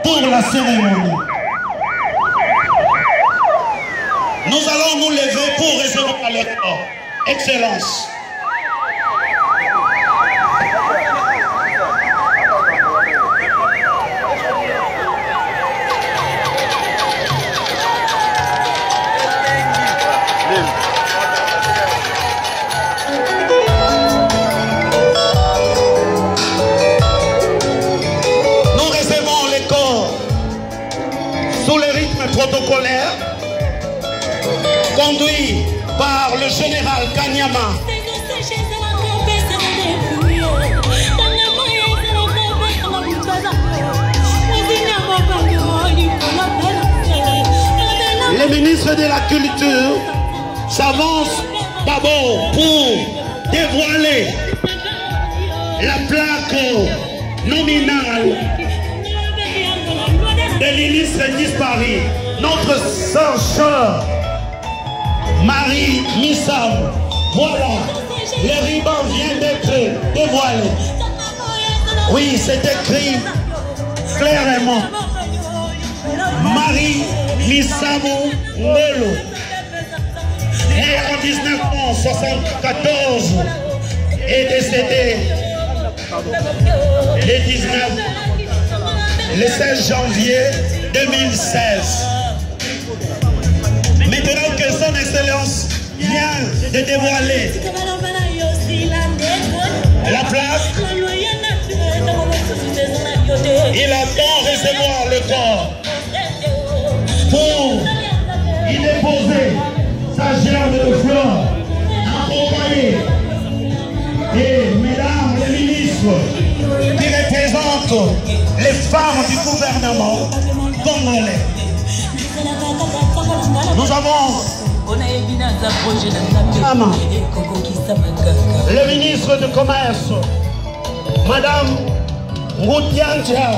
pour la cérémonie. Nous allons nous lever pour recevoir le corps. Excellence. Nous recevons les corps sous le rythme protocolaire conduit par le général Kanyama. Les ministres de la Culture s'avancent d'abord pour dévoiler la plaque nominale de l'illustre disparu, notre sœur Cheur Marie Missam. Voilà, le ruban vient d'être dévoilé. Oui, c'est écrit clairement. Marie Missamou Ngolo, née en 1974 et décédée le 16 janvier 2016. Maintenant que son excellence vient de dévoiler la plaque, il attend recevoir le corps pour y déposer sa gerbe de fleurs, accompagné des mesdames les ministres qui représentent les femmes du gouvernement congolais. Nous avons le ministre du Commerce, Madame Ngoutianja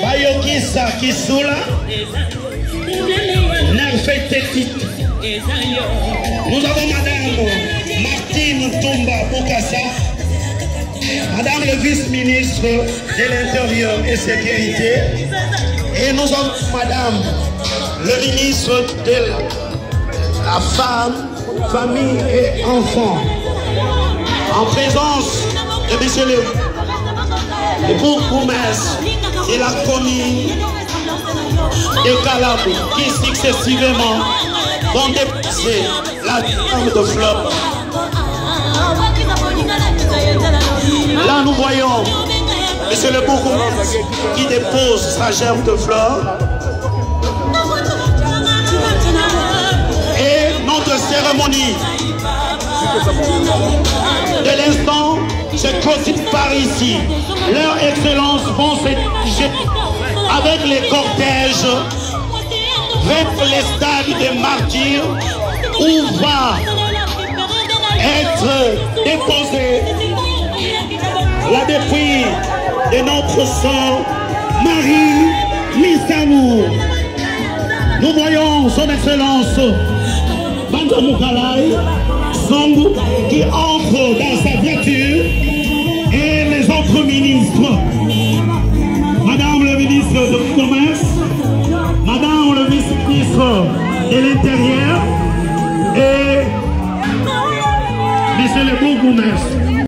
Bayokisa Kisula, Nerfetetit. Nous avons Madame Martine Toumba Bokassa, Madame le vice-ministre de l'Intérieur et Sécurité, et nous avons Madame le ministre de la Femme, Famille et Enfants, en présence de Monsieur le bourgmestre de la commune de Kalabou, qui successivement vont déposer la gerbe de fleurs. Là, nous voyons Monsieur le bourgmestre qui dépose sa gerbe de fleurs. Et notre cérémonie de l'instant se clôture par ici. Leur Excellence vont se diriger avec les cortèges vers les stades des martyrs où va être déposée la dépouille de notre sœur Marie Missamou. Nous voyons son Excellence Banda Moukalai Songo qui entre dans sa voiture et les autres ministres. Madame le ministre du Commerce, Madame le vice-ministre de l'Intérieur et Monsieur le bourgmestre.